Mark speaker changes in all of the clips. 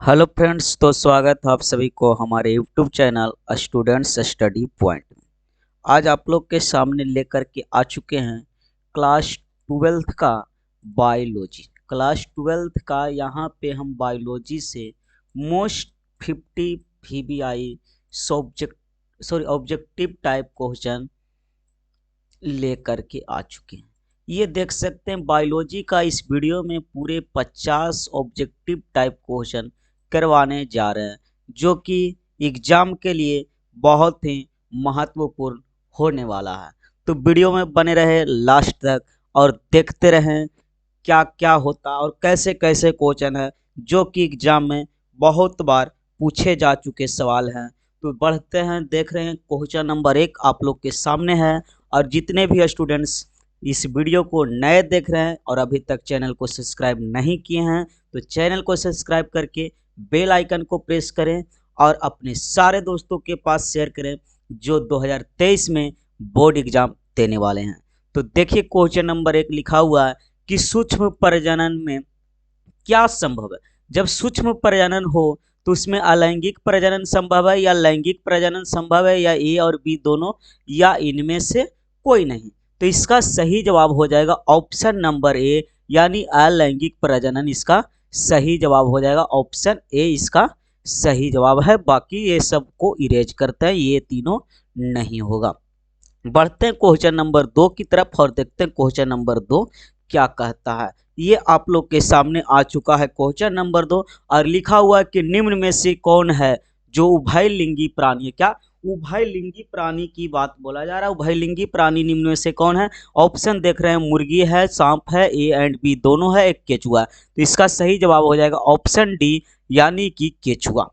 Speaker 1: Hello friends, तो स्वागत है आप सभी को हमारे YouTube channel students study point. आज आप लोग के सामने लेकर के आ चुके हैं क्लास 12th का बायोलॉजी। क्लास 12th का यहाँ पे हम बायोलॉजी से most 50 VBI objective type question लेकर के आ चुके हैं। ये देख सकते हैं बायोलॉजी का इस वीडियो में पूरे 50 ऑब्जेक्टिव टाइप क्वेश्चन करवाने जा रहे हैं, जो कि एग्जाम के लिए बहुत ही महत्वपूर्ण होने वाला है। तो वीडियो में बने रहे लास्ट तक और देखते रहें क्या क्या होता और कैसे कैसे क्वेश्चन है जो कि एग्जाम में बहुत बार पूछे जा चुके सवाल हैं। तो बढ़ते हैं, देख रहे हैं क्वेश्चन नंबर 1 आप लोग के सामने है। और जितने भी स्टूडेंट्स इस वीडियो को नए देख रहे हैं और अभी तक चैनल को सब्सक्राइब नहीं किए हैं तो चैनल को सब्सक्राइब करके बेल आइकन को प्रेस करें और अपने सारे दोस्तों के पास शेयर करें जो 2023 में बोर्ड एग्जाम देने वाले हैं। तो देखिए क्वेश्चन नंबर 1 लिखा हुआ है कि सूक्ष्म प्रजनन में क्या संभव है। जब सूक्ष्म प्रजनन हो तो उसमें अलैंगिक प्रजनन संभव है या लैंगिक प्रजनन संभव है, या ए और बी दोनों, या इनमें से कोई नहीं। तो इसका सही जवाब हो जाएगा ऑप्शन नंबर ए, यानी अलैंगिक प्रजनन इसका सही जवाब हो जाएगा। ऑप्शन ए इसका सही जवाब है। बाकी ये सब को इरेज करते हैं, ये तीनों नहीं होगा। बढ़ते हैं क्वेश्चन नंबर 2 की तरफ और देखते हैं क्वेश्चन नंबर 2 क्या कहता है। ये आप लोग के सामने आ चुका है क्वेश्चन नंबर 2 और लिखा हुआ है कि निम्न में से कौन है जो उभयलिंगी प्राणी है। क्या उभयलिंगी प्राणी की बात बोला जा रहा है। उभयलिंगी प्राणी निम्न में से कौन है। ऑप्शन देख रहे हैं, मुर्गी है, सांप है, ए एंड बी दोनों है, एक केचुआ है। तो इसका सही जवाब हो जाएगा ऑप्शन डी, यानी कि केचुआ।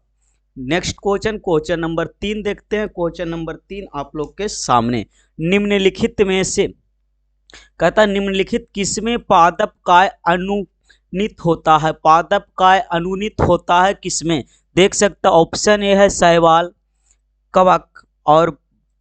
Speaker 1: नेक्स्ट क्वेश्चन नंबर 3 देखते हैं। क्वेश्चन नंबर 3 आप लोग के सामने, निम्नलिखित में से कहता निम्नलिखित किसमें पादप काय अनुनीत होता है। पादप काय अनुनीत होता है किसमें, देख सकते हैं ऑप्शन ए है शैवाल, कवक और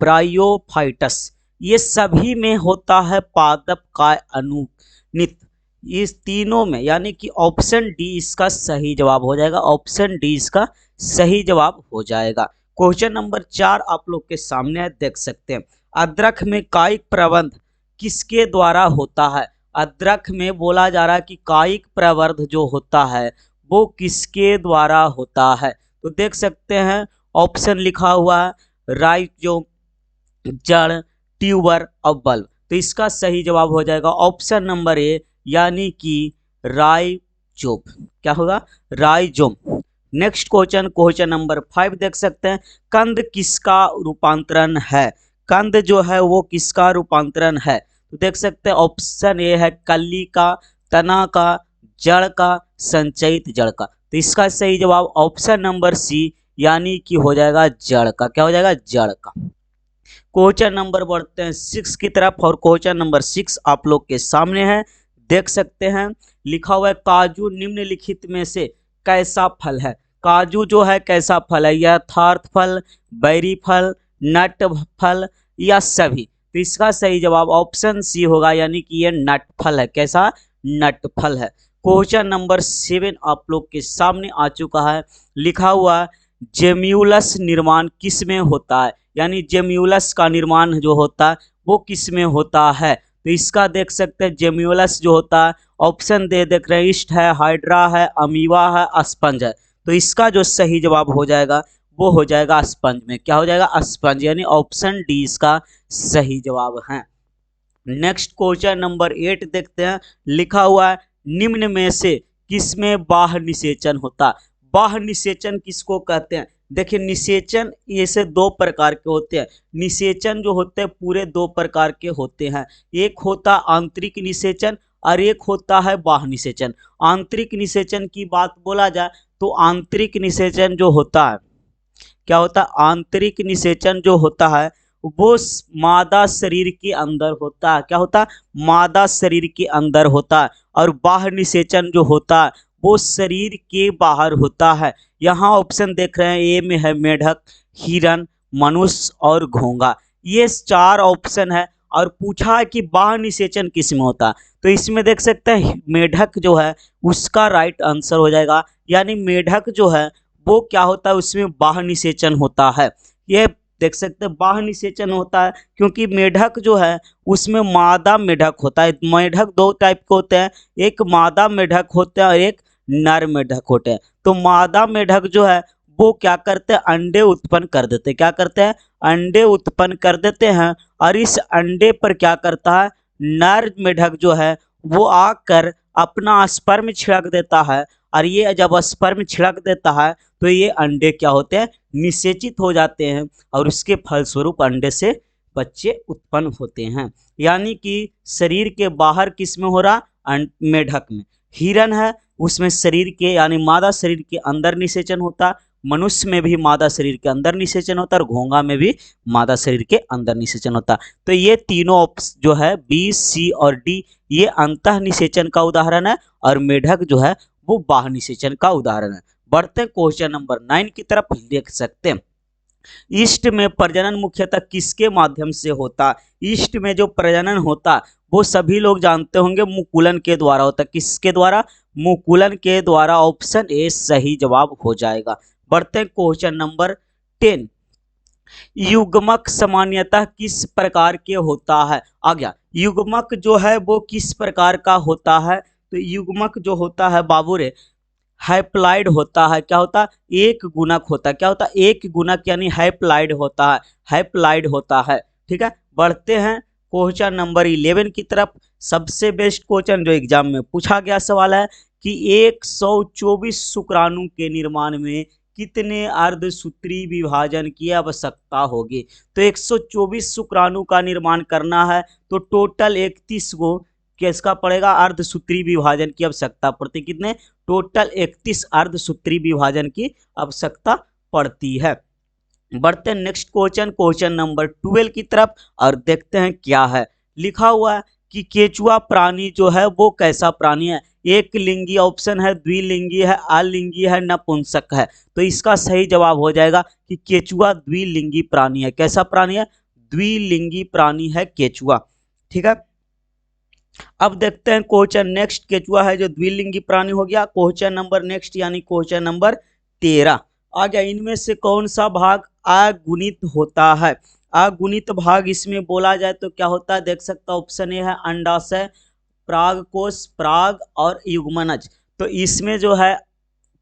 Speaker 1: ब्रायोफाइटस। ये सभी में होता है पादप काय अनुनीत, इस तीनों में, यानी कि ऑप्शन डी इसका सही जवाब हो जाएगा। ऑप्शन डी इसका सही जवाब हो जाएगा। क्वेश्चन नंबर 4 आप लोग के सामने है, देख सकते हैं अदरक में कायिक प्रबंध किसके द्वारा होता है। अदरक में बोला जा रहा है कि कायिक प्रवर्ध जो होता है वो किसके द्वारा होता है। तो देख सकते हैं ऑप्शन लिखा हुआ है राइजोम, जड़, ट्यूबर और बल्ब। तो इसका सही जवाब हो जाएगा ऑप्शन नंबर ए, यानी कि राइजोम। क्या होगा, राइजोम। नेक्स्ट क्वेश्चन नंबर 5 देख सकते हैं, कंद किसका रूपांतरण है। कंद जो है वो किसका रूपांतरण है। तो देख सकते हैं ऑप्शन ए है कली का, तना का, जड़ का, संचयित जड़ का। तो इसका सही जवाब ऑप्शन नंबर सी, यानी कि हो जाएगा जड़ का। क्या हो जाएगा, जड़ का। क्वेश्चन नंबर बढ़ते हैं 6 की तरफ और क्वेश्चन नंबर 6 आप लोग के सामने है, देख सकते हैं लिखा हुआ है काजू निम्नलिखित में से कैसा फल है। काजू जो है कैसा फल है, यथार्थ फल, बैरी फल, नट फल या सभी। तो इसका सही जवाब ऑप्शन सी होगा, यानी कि ये नट फल है। कैसा, नट फल है। क्वेश्चन नंबर 7 आप लोग के सामने आ चुका है, लिखा हुआ जेम्यूलस निर्माण किस में होता है, यानी जेम्यूलस का निर्माण जो होता है वो किस में होता है। तो इसका देख सकते हैं जेम्यूलस जो होता है, ऑप्शन दे देख रहे हैं, ईस्ट है, हाइड्रा है, अमीबा है, स्पंज है। तो इसका जो सही जवाब हो जाएगा वो हो जाएगा स्पंज में। क्या हो जाएगा, स्पंज, यानी ऑप्शन डी इसका सही जवाब है। नेक्स्ट क्वेश्चन नंबर 8 देखते हैं, लिखा हुआ है निम्न में से किसमें बाह्य निषेचन होता। बाह्य निषेचन किसको कहते हैं। देखिए निषेचन ऐसे दो प्रकार के होते हैं। निषेचन जो होते हैं पूरे दो प्रकार के होते हैं, एक होता आंतरिक निषेचन और एक होता है बाह्य निषेचन। आंतरिक निषेचन की बात बोला जाए तो आंतरिक निषेचन जो होता है, क्या होता है, आंतरिक निषेचन जो होता है वो मादा शरीर के अंदर होता है। क्या होता है, मादा शरीर के अंदर होता है। और बाह्य निषेचन जो होता है वो शरीर के बाहर होता है। यहाँ ऑप्शन देख रहे हैं, ए में है मेढक, हिरन, मनुष्य और घोंघा। ये 4 ऑप्शन है और पूछा है कि बाह्य निषेचन किस में होता है। तो इसमें देख सकते हैं मेढक जो है उसका राइट आंसर हो जाएगा। यानी मेढक जो है वो क्या होता है, उसमें बाह्य निषेचन होता है। ये देख सकते हैं बाह्य निषेचन होता है क्योंकि मेढक जो है उसमें मादा मेढक होता है। मेढक दो टाइप के होते हैं, एक मादा मेढक होता है और एक नर मेढक होते हैं। तो मादा मेढक जो है वो क्या करते हैं, अंडे उत्पन्न कर देते हैं। क्या करते हैं, अंडे उत्पन्न कर देते हैं और इस अंडे पर क्या करता है, नर मेढक जो है वो आकर अपना स्पर्म छिड़क देता है। और ये जब स्पर्म छिड़क देता है तो ये अंडे क्या होते हैं, निषेचित हो जाते हैं और उसके फलस्वरूप अंडे से बच्चे उत्पन्न होते हैं। यानी कि शरीर के बाहर किस में हो रहा, मेढक में। हिरण है उसमें शरीर के यानी मादा शरीर के अंदर निषेचन होता, मनुष्य में भी मादा शरीर के अंदर निषेचन होता और घोंघा में भी मादा शरीर के अंदर निषेचन होता। तो ये तीनों ऑप्शन जो है बी, सी और डी ये अंतः निषेचन का उदाहरण है और मेढक जो है वो बाह्य निषेचन का उदाहरण है। बढ़ते क्वेश्चन नंबर 9 की तरफ। देख सकते हैं ईस्ट में प्रजनन मुख्यतः किसके माध्यम से होता। ईस्ट में जो प्रजनन होता वो सभी लोग जानते होंगे मुकुलन के द्वारा होता। किसके द्वारा, मुकुलन के द्वारा। ऑप्शन ए सही जवाब हो जाएगा। बढ़ते हैं क्वेश्चन नंबर 10। युग्मक सामान्यतः किस प्रकार के होता है। आ गया युग्मक जो है वो किस प्रकार का होता है। तो युग्मक जो होता है बाबू रे हैप्लाइड होता है। क्या होता है, एक गुणक होता है। क्या होता है, एक गुणक यानी हैप्लाइड होता है, हैप्लाइड होता है। ठीक है, बढ़ते हैं क्वेश्चन नंबर 11 की तरफ। सबसे बेस्ट क्वेश्चन जो एग्जाम में पूछा गया सवाल है कि 124 शुक्राणु के निर्माण में कितने अर्धसूत्री विभाजन की आवश्यकता होगी। तो 124 शुक्राणु का निर्माण करना है तो टोटल 31 को किसका पड़ेगा, अर्धसूत्री विभाजन की आवश्यकता पड़ती। कितने, टोटल 31 अर्धसूत्री विभाजन की आवश्यकता पड़ती है। बढ़ते हैं नेक्स्ट क्वेश्चन, क्वेश्चन नंबर 12 की तरफ और देखते हैं क्या है। लिखा हुआ है कि केचुआ प्राणी जो है वो कैसा प्राणी है। एक लिंगी ऑप्शन है, द्विलिंगी है, अलिंगी है, नपुंसक है। तो इसका सही जवाब हो जाएगा कि केचुआ द्विलिंगी प्राणी है। कैसा प्राणी है, द्विलिंगी प्राणी है केचुआ। ठीक है, अब देखते हैं क्वेश्चन नेक्स्ट। केचुआ है जो द्विलिंगी प्राणी हो गया। क्वेश्चन नंबर नेक्स्ट यानी क्वेश्चन नंबर 13 आ गया। इनमें से कौन सा भाग अगुणित होता है। अगुणित भाग इसमें बोला जाए तो क्या होता है, देख सकता ऑप्शन ए है अंडाशय, परागकोश, पराग और युग्मनज। तो इसमें जो है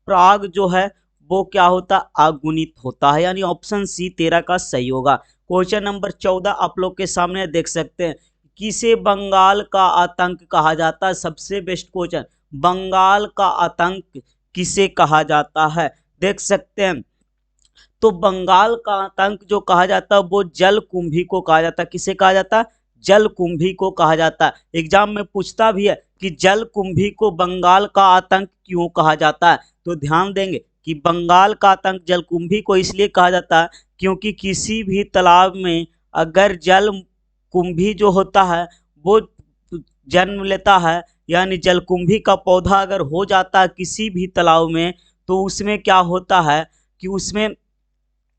Speaker 1: पराग जो है वो क्या होता है, अगुणित होता है। यानी ऑप्शन सी 13 का सही होगा। क्वेश्चन नंबर 14 आप लोग के सामने देख सकते हैं। किसे बंगाल का आतंक कहा जाता है। सबसे बेस्ट क्वेश्चन, बंगाल का आतंक किसे कहा जाता है। देख सकते हैं तो बंगाल का आतंक जो कहा जाता है वो जलकुंभी को कहा जाता है। किसे कहा जाता है, जलकुंभी को कहा जाता है। एग्जाम में पूछता भी है कि जलकुंभी को बंगाल का आतंक क्यों कहा जाता है। तो ध्यान देंगे कि बंगाल का आतंक जलकुंभी को इसलिए कहा जाता है क्योंकि किसी भी तालाब में अगर जल कुंभी जो होता है वो जन्म लेता है, यानी जलकुंभी का पौधा अगर हो जाता है किसी भी तालाब में तो उसमें क्या होता है कि उसमें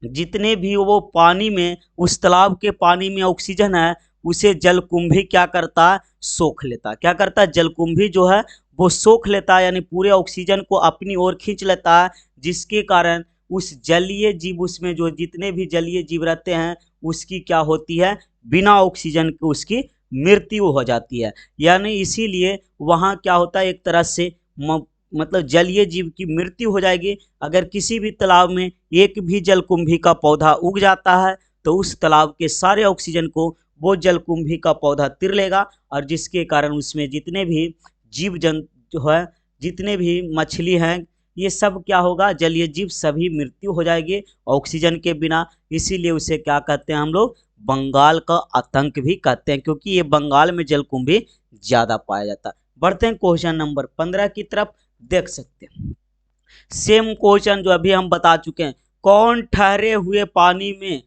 Speaker 1: जितने भी वो पानी में, उस तालाब के पानी में ऑक्सीजन है उसे जलकुंभी क्या करता है, सोख लेता है। क्या करता है, जलकुंभी जो है वो सोख लेता है, यानी पूरे ऑक्सीजन को अपनी ओर खींच लेता है, जिसके कारण उस जलीय जीव, उसमें जो जितने भी जलीय जीव रहते हैं उसकी क्या होती है, बिना ऑक्सीजन के उसकी मृत्यु हो जाती है। यानी इसीलिए वहाँ क्या होता है, एक तरह से मतलब जलीय जीव की मृत्यु हो जाएगी। अगर किसी भी तालाब में एक भी जलकुंभी का पौधा उग जाता है तो उस तालाब के सारे ऑक्सीजन को वो जलकुंभी का पौधा तिर लेगा और जिसके कारण उसमें जितने भी जीव जंतु जो है, जितने भी मछली हैं, ये सब क्या होगा, जलीय जीव सभी मृत्यु हो जाएगी ऑक्सीजन के बिना। इसीलिए उसे क्या कहते हैं हम लोग, बंगाल का आतंक भी कहते हैं, क्योंकि ये बंगाल में जलकुंभी ज्यादा पाया जाता है। बढ़ते हैं क्वेश्चन नंबर 15 की तरफ। देख सकते हैं सेम क्वेश्चन जो अभी हम बता चुके हैं। कौन ठहरे हुए पानी में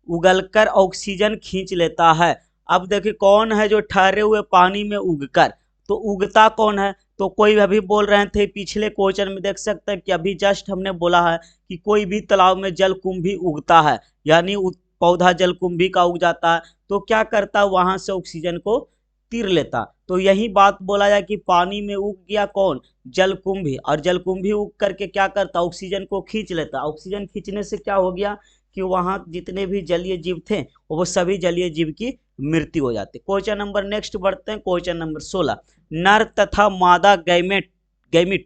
Speaker 1: उगलकर ऑक्सीजन खींच लेता है। अब देखिए कौन है जो ठहरे हुए पानी में उगकर, तो उगता कौन है। तो कोई अभी बोल रहे थे पिछले क्वेश्चन में, देख सकते हैं कि अभी जस्ट हमने बोला है कि कोई भी तालाब में जलकुंभी उगता है, यानी पौधा जलकुंभी का उग जाता है तो क्या करता है, वहां से ऑक्सीजन को तीर लेता। तो यही बात बोला जाए कि पानी में उग गया कौन, जलकुंभी, और जलकुंभी उग करके क्या करता, ऑक्सीजन को खींच लेता। ऑक्सीजन खींचने से क्या हो गया कि वहाँ जितने भी जलीय जीव थे वो सभी जलीय जीव की मृत्यु हो जाती। क्वेश्चन नंबर नेक्स्ट बढ़ते हैं, क्वेश्चन नंबर 16। नर तथा मादा गैमिट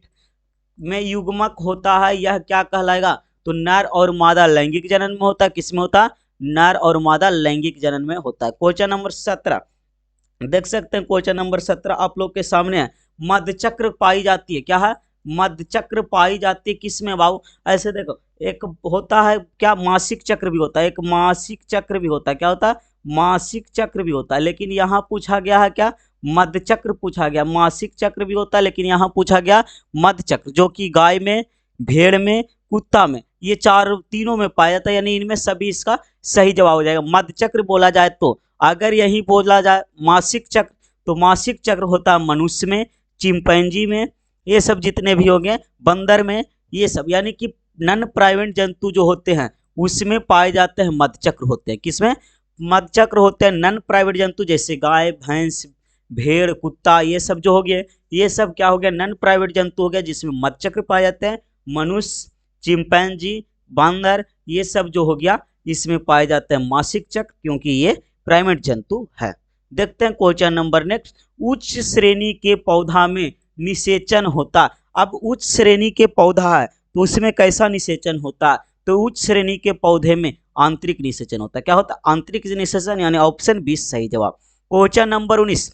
Speaker 1: में युग्मक होता है, यह क्या कहलाएगा, तो नर और मादा लैंगिक जनन में होता है। किसमें होता, नर और मादा लैंगिक जनन में होता है। क्वेश्चन नंबर 17 देख सकते हैं, क्वेश्चन नंबर 17 आप लोग के सामने है। मध्यचक्र पाई जाती है, क्या है, मध्यचक्र पाई जाती है किसमें बाबू, ऐसे देखो, एक होता है क्या, मासिक चक्र भी होता है, एक मासिक चक्र भी होता है, क्या होता है, मासिक चक्र भी होता है। लेकिन यहाँ पूछा गया है क्या, मध्यचक्र पूछा गया। मासिक चक्र भी होता है लेकिन यहाँ पूछा गया मध्यचक्र, जो कि गाय में, भेड़ में, कुत्ता में, ये तीनों में पाया जाता है, यानी इनमें सभी इसका सही जवाब हो जाएगा। मध्यचक्र बोला जाए तो अगर यही बोला जाए मासिक चक्र, तो मासिक चक्र होता है मनुष्य में, चिंपैंजी में, ये सब जितने भी हो गए, बंदर में, ये सब, यानी कि नन प्राइवेट जंतु जो होते हैं उसमें पाए जाते हैं मध्यचक्र होते हैं। किसमें, मध्यचक्र होते हैं। नन प्राइवेट जंतु जैसे गाय, भैंस, भेड़, कुत्ता, ये सब जो हो गए, ये सब क्या हो गया, नन प्राइवेट जंतु हो गया जिसमें मध्यचक्र पाए जाते हैं। मनुष्य, चिंपैंजी, बंदर, ये सब जो हो गया इसमें पाए जाते हैं मासिक चक्र, क्योंकि ये प्राइमेट जंतु है। देखते हैं क्वेश्चन नंबर नेक्स्ट। उच्च श्रेणी के पौधा में निषेचन होता। अब उच्च श्रेणी के पौधा है तो उसमें कैसा निषेचन होता है, तो उच्च श्रेणी के पौधे में आंतरिक निषेचन होता है। क्या होता है, आंतरिक निषेचन, यानी ऑप्शन 20 सही जवाब। Question number 19।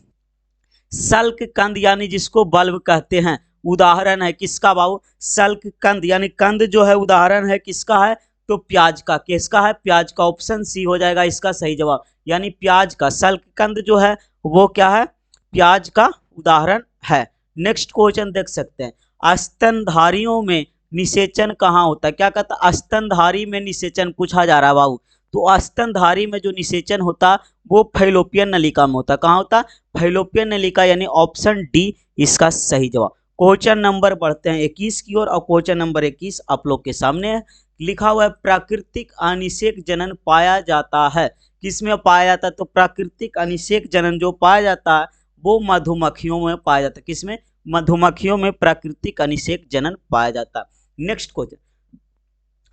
Speaker 1: सल्क कंद यानी जिसको बल्ब कहते हैं, उदाहरण है किसका बाबू, सल्क कंद यानी कंद जो है उदाहरण है किसका है, तो प्याज का। किसका है, प्याज का। ऑप्शन सी हो जाएगा इसका सही जवाब, यानी प्याज का। सल्क कंद जो है वो क्या है, प्याज का उदाहरण है। नेक्स्ट क्वेश्चन देख सकते हैं। स्तनधारियों में निषेचन कहाँ होता है, क्या कहता है, स्तनधारी में निषेचन पूछा जा रहा है बाबू। तो स्तनधारी में जो निषेचन होता वो फैलोपियन नलिका में होता। कहाँ होता, फैलोपियन नलिका, यानी ऑप्शन डी इसका सही जवाब। क्वेश्चन नंबर बढ़ते हैं 21 की ओर, और क्वेश्चन नंबर 21 आप लोग के सामने है। लिखा हुआ है प्राकृतिक अनिषेक जनन पाया जाता है, किसमें पाया जाता है, तो प्राकृतिक अनिषेक जनन जो पाया जाता है वो मधुमक्खियों में पाया जाता है। किसमें, मधुमक्खियों में प्राकृतिक अनिषेक जनन पाया जाता है। नेक्स्ट क्वेश्चन,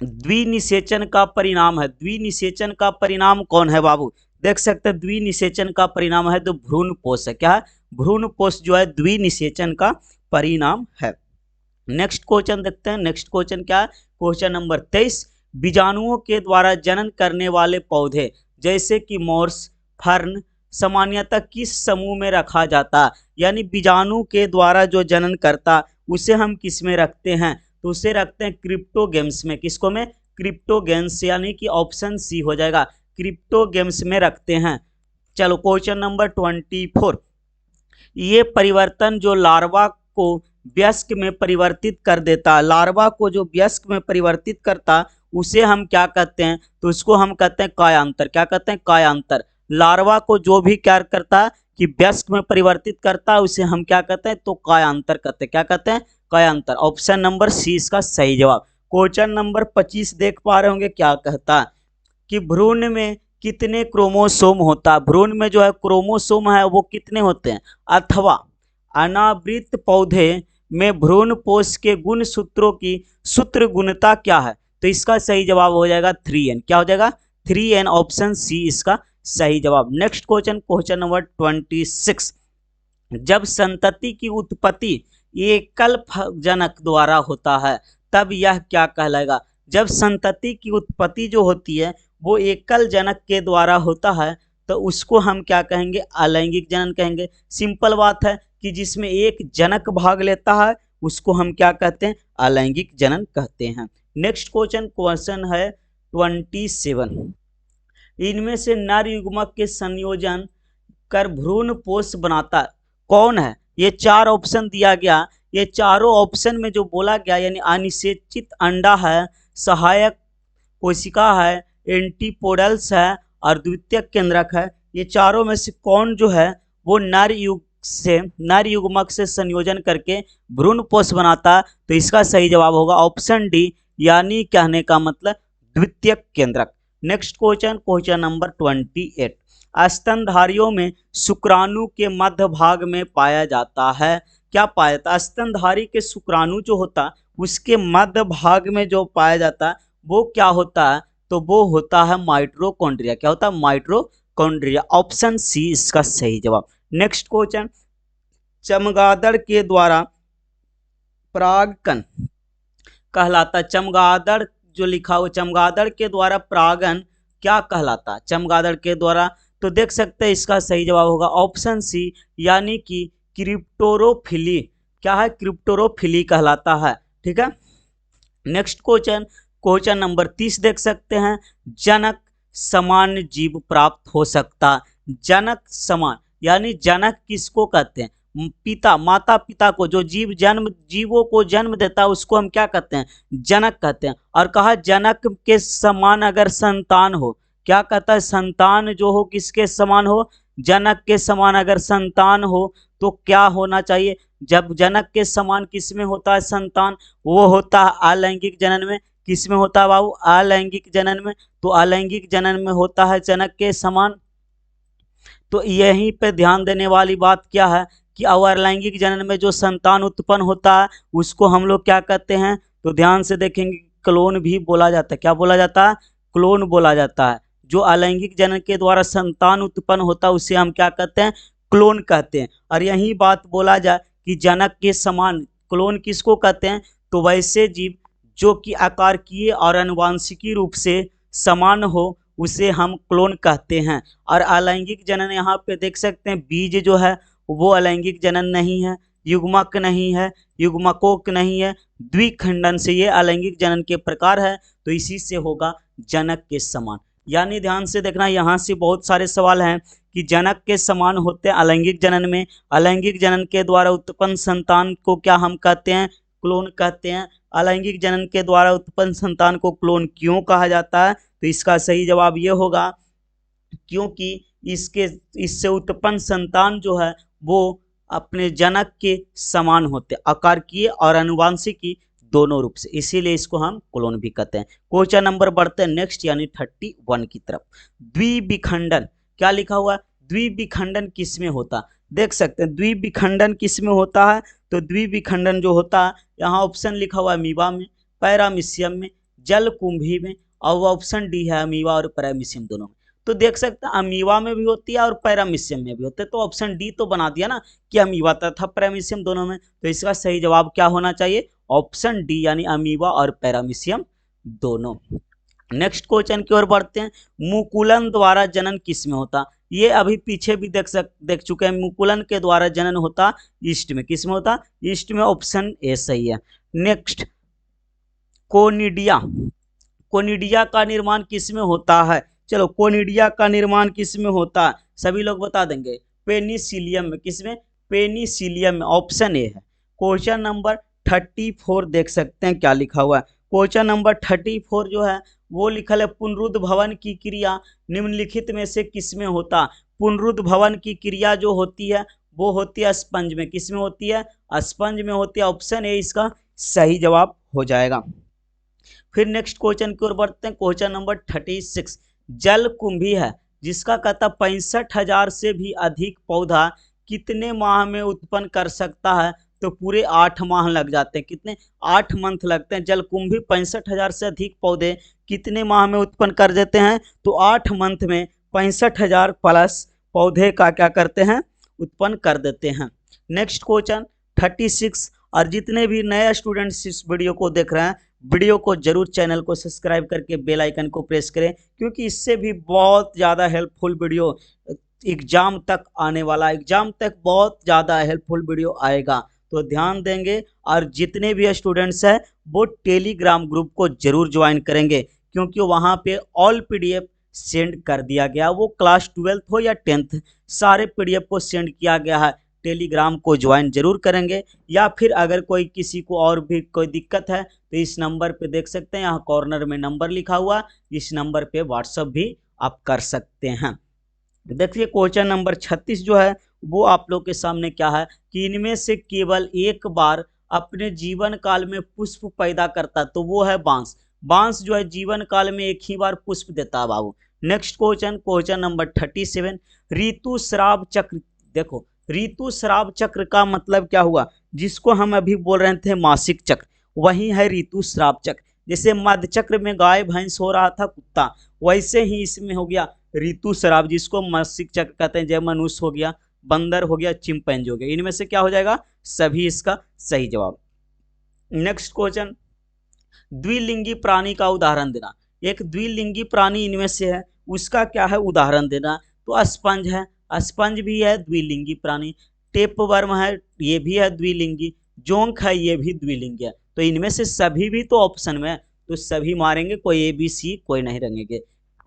Speaker 1: द्विनिषेचन का परिणाम है। द्विनिषेचन का परिणाम कौन है बाबू, देख सकते हैं द्विनिषेचन का परिणाम है तो भ्रूणपोष है। क्या है, भ्रूणपोष जो है द्विनिषेचन का परिणाम है। नेक्स्ट क्वेश्चन देखते हैं। नेक्स्ट क्वेश्चन क्या है, क्वेश्चन नंबर 23। बीजाणुओं के द्वारा जनन करने वाले पौधे जैसे कि मोर्स, फर्न सामान्यतः किस समूह में रखा जाता है, यानी बीजाणु के द्वारा जो जनन करता उसे हम किस में रखते हैं, तो उसे रखते हैं क्रिप्टोगेम्स में। किसको में, क्रिप्टोगेम्स, यानी कि ऑप्शन सी हो जाएगा, क्रिप्टोगेम्स में रखते हैं। चलो क्वेश्चन नंबर 24। ये परिवर्तन जो लार्वा को वयस्क में परिवर्तित कर देता, लार्वा को जो वयस्क में परिवर्तित करता उसे हम क्या कहते हैं, तो उसको हम कहते हैं कायांतर। क्या कहते हैं, कायांतर। लार्वा को जो भी क्या करता है कि वयस्क में परिवर्तित करता है उसे हम क्या कहते हैं, तो कायांतर कहते हैं। क्या कहते हैं, कायांतर। ऑप्शन नंबर सी इसका सही जवाब। क्वेश्चन नंबर 25 देख पा रहे होंगे, क्या कहता है कि भ्रूण में कितने क्रोमोसोम होता है। भ्रूण में जो है क्रोमोसोम है वो कितने होते हैं, अथवा अनावृत पौधे में भ्रूणपोष के गुण सूत्रों की सूत्र गुणता क्या है, तो इसका सही जवाब हो जाएगा 3n। क्या हो जाएगा, 3n। ऑप्शन सी इसका सही जवाब। Next question, question number 26। जब संतति की उत्पत्ति एकल जनक द्वारा होता है तब यह क्या कहलाएगा। जब संतति की उत्पत्ति जो होती है वो एकल जनक के द्वारा होता है तो उसको हम क्या कहेंगे, अलैंगिक जनन कहेंगे। सिंपल बात है कि जिसमें एक जनक भाग लेता है उसको हम क्या कहते हैं, अलैंगिक जनन कहते हैं। नेक्स्ट क्वेश्चन है 27। इनमें से नर युग्मक के संयोजन कर भ्रूणपोष बनाता कौन है। ये 4 ऑप्शन दिया गया, ये चारों ऑप्शन में जो बोला गया यानी अनिषेचित अंडा है, सहायक कोशिका है, एंटीपोडल्स है और द्वितीयक केंद्रक है, ये चारों में से कौन जो है वो नर युग्मक से संयोजन करके भ्रूणपोष बनाता, तो इसका सही जवाब होगा ऑप्शन डी, यानी कहने का मतलब द्वितीयक केंद्रक। नेक्स्ट क्वेश्चन नंबर 28, स्तनधारियों में शुक्राणु के मध्य भाग में पाया जाता है, क्या पाया जाता है? स्तनधारी के शुक्राणु जो होता है उसके मध्य भाग में जो पाया जाता है वो क्या होता है? तो वो होता है माइटोकॉन्ड्रिया। क्या होता है? माइटोकॉन्ड्रिया। ऑप्शन सी इसका सही जवाब। नेक्स्ट क्वेश्चन, चमगादड़ के द्वारा परागकण कहलाता है। चमगादड़ जो लिखा हुआ, चमगादड़ के द्वारा परागण क्या कहलाता है? चमगादड़ के द्वारा, तो देख सकते हैं इसका सही जवाब होगा ऑप्शन सी, यानी कि क्रिप्टोरोफिली। क्या है? क्रिप्टोरोफिली कहलाता है। ठीक है। नेक्स्ट क्वेश्चन नंबर 30 देख सकते हैं, जनक समान जीव प्राप्त हो सकता। जनक समान यानी जनक किसको कहते हैं? पिता, माता पिता को, जो जीवों को जन्म देता है उसको हम क्या कहते हैं? जनक कहते हैं। और कहा जनक के समान अगर संतान हो, क्या कहता है? संतान जो हो किसके समान हो? जनक के समान अगर संतान हो तो क्या होना चाहिए? जब जनक के समान किस में होता है संतान? वो होता है अलैंगिक जनन में। किस में होता है बाबू? अलैंगिक जनन में। तो अलैंगिक जनन में होता है जनक के समान। तो यहीं पे ध्यान देने वाली बात क्या है कि अलैंगिक जनन में जो संतान उत्पन्न होता है उसको हम लोग क्या कहते हैं? तो ध्यान से देखेंगे, क्लोन भी बोला जाता है। क्या बोला जाता है? क्लोन बोला जाता है। जो अलैंगिक जनन के द्वारा संतान उत्पन्न होता है उसे हम क्या कहते हैं? क्लोन कहते हैं। और यही बात बोला जाए कि जनक के समान क्लोन किसको कहते हैं? तो वैसे जीव जो कि आकारकीय और आनुवांशिकी रूप से समान हो उसे हम क्लोन कहते हैं। और अलैंगिक जनन यहाँ पे देख सकते हैं, बीज जो है वो अलैंगिक जनन नहीं है, युग्मक नहीं है, युग्मकोक नहीं है, द्विखंडन से ये अलैंगिक जनन के प्रकार है। तो इसी से होगा जनक के समान। यानी ध्यान से देखना, यहाँ से बहुत सारे सवाल हैं कि जनक के समान होते हैं अलैंगिक जनन में। अलैंगिक जनन के द्वारा उत्पन्न संतान को क्या हम कहते हैं? क्लोन कहते हैं। अलैंगिक जनन के द्वारा उत्पन्न संतान को क्लोन क्यों कहा जाता है? तो इसका सही जवाब ये होगा क्योंकि इससे उत्पन्न संतान जो है वो अपने जनक के समान होते, आकारकीय और आनुवांशिकी दोनों रूप से, इसीलिए इसको हम क्लोन भी कहते हैं। क्वेश्चन नंबर बढ़ते हैं नेक्स्ट यानी 31 की तरफ। द्विविखंडन क्या लिखा हुआ है? द्विविखंडन किस में होता? देख सकते हैं द्विविखंडन किस में होता है? तो द्विविखंडन जो होता है, यहाँ ऑप्शन लिखा हुआ है अमीबा में, पैरामीशियम में, जलकुंभी में, और ऑप्शन डी है अमीबा और पैरामीशियम दोनों में। तो देख सकते हैं अमीबा में भी होती है और पैरामीशियम में भी होते हैं। तो ऑप्शन डी तो बना दिया ना कि अमीबा तथा पैरामीशियम दोनों में। तो इसका सही जवाब क्या होना चाहिए? ऑप्शन डी यानी अमीबा और पैरामीशियम दोनों। नेक्स्ट क्वेश्चन की ओर बढ़ते हैं, मुकुलन द्वारा जनन किस में होता? ये अभी पीछे भी देख चुके हैं। मुकुलन के द्वारा जनन होता ईस्ट में। किस में होता? ईस्ट में। ऑप्शन ए सही है। Next, conidia. कोनिडिया का निर्माण किस में होता है? चलो, कोनिडिया का निर्माण किस में होता है? सभी लोग बता देंगे। पेनिसिलियम में। किस में? पेनिसिलियम में। ऑप्शन ए है। क्वेश्चन नंबर 34 देख सकते हैं क्या लिखा हुआ है। क्वेश्चन नंबर 34 जो है वो लिखल है, पुनरुद्भवन की क्रिया निम्नलिखित में से किस में होता? पुनरुद्भवन की क्रिया जो होती है वो होती है स्पंज में। किस में होती है? स्पंज में होती है। ऑप्शन ए इसका सही जवाब हो जाएगा। फिर नेक्स्ट क्वेश्चन की ओर बढ़ते हैं। क्वेश्चन नंबर 36, जलकुंभी है जिसका कहता 65,000 से भी अधिक पौधा कितने माह में उत्पन्न कर सकता है? तो पूरे 8 माह लग जाते हैं। कितने? 8 मंथ लगते हैं। जलकुंभी 65,000 से अधिक पौधे कितने माह में उत्पन्न कर देते हैं? तो 8 मंथ में 65,000 प्लस पौधे का क्या करते हैं? उत्पन्न कर देते हैं। नेक्स्ट क्वेश्चन 36, और जितने भी नए स्टूडेंट्स इस वीडियो को देख रहे हैं, वीडियो को जरूर चैनल को सब्सक्राइब करके बेल आइकन को प्रेस करें, क्योंकि इससे भी बहुत ज़्यादा हेल्पफुल वीडियो एग्जाम तक आने वाला, एग्जाम तक बहुत ज़्यादा हेल्पफुल वीडियो आएगा। तो ध्यान देंगे, और जितने भी स्टूडेंट्स हैं वो टेलीग्राम ग्रुप को जरूर ज्वाइन करेंगे, क्योंकि वहाँ पे ऑल PDF सेंड कर दिया गया। वो क्लास 12th हो या 10th, सारे PDF को सेंड किया गया है। टेलीग्राम को ज्वाइन जरूर करेंगे। या फिर अगर कोई किसी को और भी कोई दिक्कत है तो इस नंबर पे देख सकते हैं, यहाँ कॉर्नर में नंबर लिखा हुआ, इस नंबर पे व्हाट्सअप भी आप कर सकते हैं। देखिए क्वेश्चन नंबर 36 जो है वो आप लोग के सामने क्या है कि इनमें से केवल एक बार अपने जीवन काल में पुष्प पैदा करता, तो वो है बांस। बांस जो है जीवन काल में एक ही बार पुष्प देता है बाबू। नेक्स्ट क्वेश्चन नंबर 37, ऋतुस्राव चक्र। देखो ऋतुस्राव चक्र का मतलब क्या हुआ, जिसको हम अभी बोल रहे थे मासिक चक्र, वही है ऋतुस्राव चक्र। जैसे मध्य चक्र में गाय भैंस हो रहा था कुत्ता, वैसे ही इसमें हो गया ऋतुस्राव, जिसको मासिक चक्र कहते हैं। जय मनुष्य हो गया, बंदर हो गया, चिंपैंजी हो गया, इनमें से क्या हो जाएगा, सभी इसका सही जवाब। नेक्स्ट क्वेश्चन, द्विलिंगी प्राणी का उदाहरण देना। एक द्विलिंगी प्राणी इनमें से है, उसका क्या है उदाहरण देना। तो स्पंज है, स्पंज भी है द्विलिंगी प्राणी। टेपवर्म है, ये भी है द्विलिंगी। जोंक है, ये भी द्विलिंगी है। तो इनमें से सभी भी तो ऑप्शन में है, तो सभी मारेंगे, कोई ए बी सी कोई नहीं रहेंगे।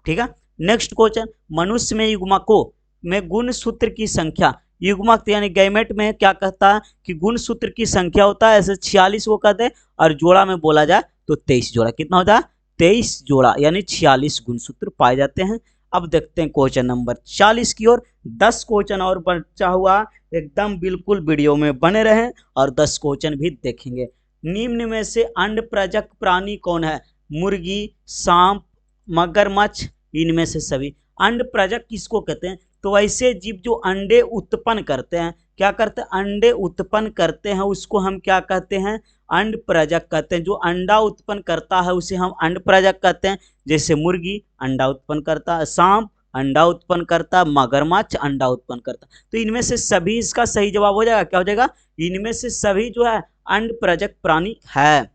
Speaker 1: ठीक है। नेक्स्ट क्वेश्चन, मनुष्य में युग्मकों में गुणसूत्र की संख्या। युग्मक यानी गैमेट में क्या कहता है कि गुणसूत्र की संख्या होता है, ऐसे 46 को कहते हैं, और जोड़ा में बोला जाए तो 23 जोड़ा। कितना होता है, 23 जोड़ा, यानी 46 गुणसूत्र पाए जाते हैं। अब देखते हैं क्वेश्चन नंबर 40 की ओर। 10 क्वेश्चन और बचा हुआ, एकदम बिल्कुल वीडियो में बने रहें और 10 क्वेश्चन भी देखेंगे। निम्न में से अंड प्रजक प्राणी कौन है, मुर्गी, सांप, मगरमच्छ, इनमें से सभी। अंड प्रजक किसको कहते हैं, तो ऐसे जीव जो अंडे उत्पन्न करते हैं, क्या करते हैं, अंडे उत्पन्न करते हैं, उसको हम क्या कहते हैं, अंड प्रजक कहते हैं। जो अंडा उत्पन्न करता है उसे हम अंड प्रजक कहते हैं। जैसे मुर्गी अंडा उत्पन्न करता है, सांप अंडा उत्पन्न करता है, मगरमच्छ अंडा उत्पन्न करता है। तो इनमें से सभी इसका सही जवाब हो जाएगा। क्या हो जाएगा, इनमें से सभी जो है अंड प्रजक प्राणी है।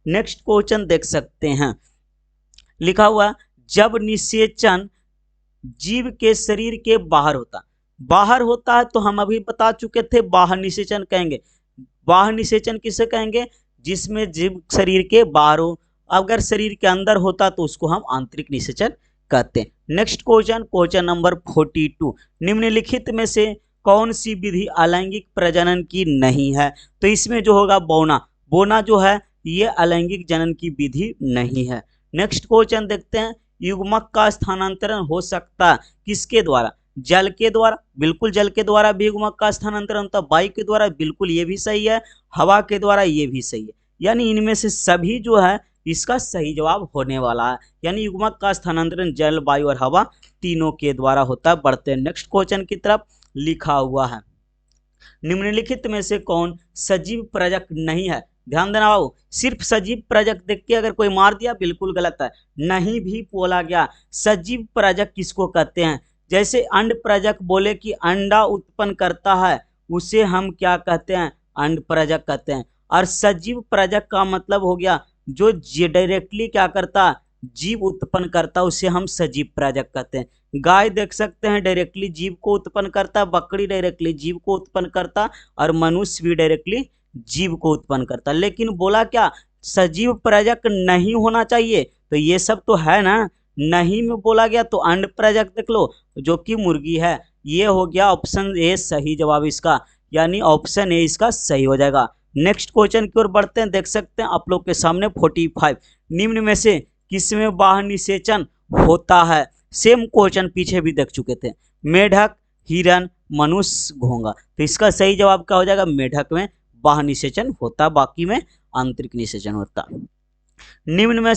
Speaker 1: नेक्स्ट क्वेश्चन देख सकते हैं, लिखा हुआ जब निषेचन जीव के शरीर के बाहर होता है, तो हम अभी बता चुके थे बाहर निषेचन कहेंगे। बाहर निषेचन किसे कहेंगे, जिसमें जीव शरीर के बाहर हो। अगर शरीर के अंदर होता तो उसको हम आंतरिक निषेचन कहते हैं। नेक्स्ट क्वेश्चन नंबर 42, निम्नलिखित में से कौन सी विधि अलैंगिक प्रजनन की नहीं है। तो इसमें जो होगा बोना जो है ये अलैंगिक जनन की विधि नहीं है। नेक्स्ट क्वेश्चन देखते हैं, युग्मक का स्थानांतरण हो सकता है किसके द्वारा, जल के द्वारा। बिल्कुल जल के द्वारा भी युग्मक का स्थानांतरण होता है। वायु के द्वारा, बिल्कुल ये भी सही है। हवा के द्वारा, ये भी सही है। यानी इनमें से सभी जो है इसका सही जवाब होने वाला है। यानी युग्मक का स्थानांतरण जल, वायु और हवा तीनों के द्वारा होता है। बढ़ते हैं नेक्स्ट क्वेश्चन की तरफ। लिखा हुआ है निम्नलिखित में से कौन सजीव प्रजक नहीं है। ध्यान देना बाबू, सिर्फ सजीव प्रजक देख के अगर कोई मार दिया बिल्कुल गलत है, नहीं भी बोला गया। सजीव प्रजक किसको कहते हैं, जैसे अंड प्रजक बोले कि अंडा उत्पन्न करता है, उसे हम क्या कहते हैं, अंड प्रजक कहते हैं। और सजीव प्रजक का मतलब हो गया जो डायरेक्टली क्या करता, जीव उत्पन्न करता, उसे हम सजीव प्रजक कहते हैं। गाय देख सकते हैं डायरेक्टली जीव को उत्पन्न करता, बकरी डायरेक्टली जीव को उत्पन्न करता, और मनुष्य भी डायरेक्टली जीव को उत्पन्न करता। लेकिन बोला क्या, सजीव प्रजक नहीं होना चाहिए। तो ये सब तो है ना, नहीं में बोला गया तो अंड प्रजक देख लो, जो कि मुर्गी है। ये हो गया ऑप्शन ए सही जवाब इसका, यानी ऑप्शन ए इसका सही हो जाएगा। नेक्स्ट क्वेश्चन की ओर बढ़ते हैं। देख सकते हैं आप लोग के सामने 45, निम्न में से किसमें बाह्य निषेचन होता है। सेम क्वेश्चन पीछे भी देख चुके थे, मेढक, हिरन, मनुष्य, घोंगा। तो इसका सही जवाब क्या हो जाएगा, मेढक में बाह्य निषेचन होता, बाकी में आंतरिक निषेचन होता। निम्न में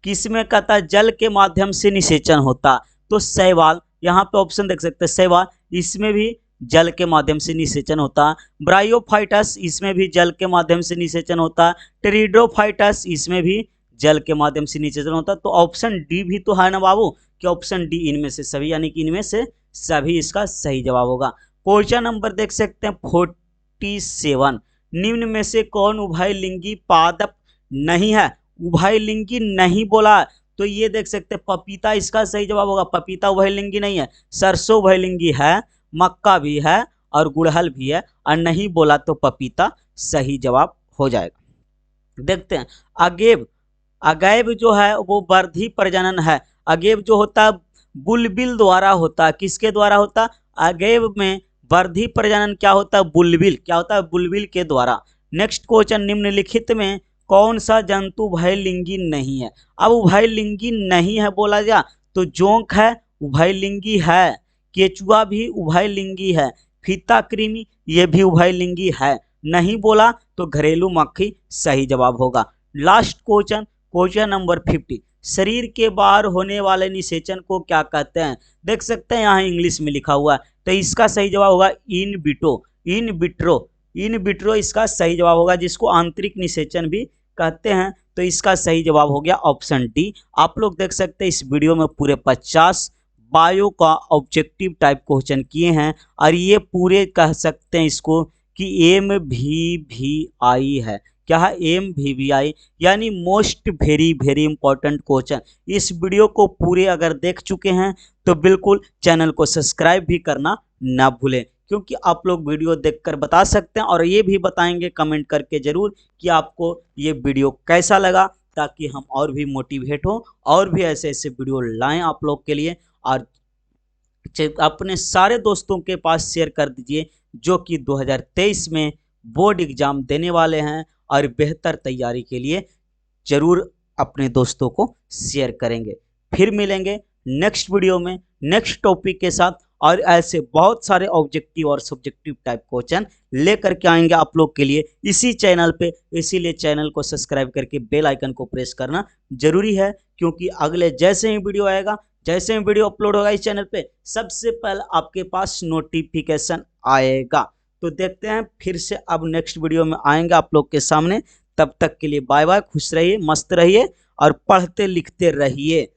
Speaker 1: किसमें कहता जल के माध्यम से निषेचन होता, तो शैवाल। यहाँ पे ऑप्शन देख सकते हैं शैवाल, इसमें भी जल के माध्यम से निषेचन होता। ब्रायोफाइटस, इसमें भी जल के माध्यम से निषेचन होता। टेरिडोफाइटस, इसमें भी जल के माध्यम से निषेचन होता। तो ऑप्शन डी भी तो है ना बाबू, कि ऑप्शन डी इनमें से सभी, यानी कि इनमें से सभी इसका सही जवाब होगा। क्वेश्चन नंबर देख सकते हैं 47, निम्न में से कौन उभयलिंगी पादप नहीं है। उभयलिंगी नहीं बोला तो ये देख सकते हैं पपीता इसका सही जवाब होगा। पपीता उभयलिंगी नहीं है। सरसों उभयलिंगी है, मक्का भी है और गुड़हल भी है, और नहीं बोला तो पपीता सही जवाब हो जाएगा। देखते हैं अगेव। अगैव जो है वो वर्धी प्रजनन है। अगेव जो होता है बुलबिल द्वारा होता है। किसके द्वारा होता, अगेव में वर्धी प्रजनन क्या होता है, बुलबिल। क्या होता है, बुलबिल के द्वारा। नेक्स्ट क्वेश्चन, निम्नलिखित में कौन सा जंतु उभयलिंगी नहीं है। अब उभयलिंगी नहीं है बोला गया तो जोंक है, उभयलिंगी है। केचुआ भी उभयलिंगी है। फीता कृमि ये भी उभयलिंगी है। नहीं बोला तो घरेलू मक्खी सही जवाब होगा। लास्ट क्वेश्चन, क्वेश्चन नंबर 50, शरीर के बाहर होने वाले निषेचन को क्या कहते हैं? देख सकते हैं यहाँ इंग्लिश में लिखा हुआ है, तो इसका सही जवाब होगा in vitro, in vitro, in vitro इसका सही जवाब होगा, जिसको आंतरिक निषेचन भी कहते हैं। तो इसका सही जवाब हो गया ऑप्शन डी। आप लोग देख सकते हैं इस वीडियो में पूरे 50 बायो का ऑब्जेक्टिव टाइप क्वेश्चन किए हैं, और ये पूरे कह सकते हैं इसको कि MVVI है। क्या है? MVVI यानी most very very important question. इस वीडियो को पूरे अगर देख चुके हैं तो बिल्कुल चैनल को सब्सक्राइब भी करना ना भूलें, क्योंकि आप लोग वीडियो देखकर बता सकते हैं और ये भी बताएंगे कमेंट करके जरूर कि आपको ये वीडियो कैसा लगा, ताकि हम और भी मोटिवेट हो और भी ऐसे ऐसे वीडियो लाएं आप लोग के लिए। और अपने सारे दोस्तों के पास शेयर कर दीजिए जो कि 2023 में बोर्ड एग्जाम देने वाले हैं और बेहतर तैयारी के लिए जरूर अपने दोस्तों को शेयर करेंगे। फिर मिलेंगे नेक्स्ट वीडियो में नेक्स्ट टॉपिक के साथ, और ऐसे बहुत सारे ऑब्जेक्टिव और सब्जेक्टिव टाइप क्वेश्चन लेकर के आएंगे आप लोग के लिए इसी चैनल पे। इसीलिए चैनल को सब्सक्राइब करके बेल आइकन को प्रेस करना जरूरी है, क्योंकि अगले जैसे ही वीडियो आएगा, जैसे ही वीडियो अपलोड होगा इस चैनल पे, सबसे पहले आपके पास नोटिफिकेशन आएगा। तो देखते हैं फिर से अब नेक्स्ट वीडियो में आएंगे आप लोग के सामने। तब तक के लिए बाय बाय, खुश रहिए, मस्त रहिए और पढ़ते लिखते रहिए।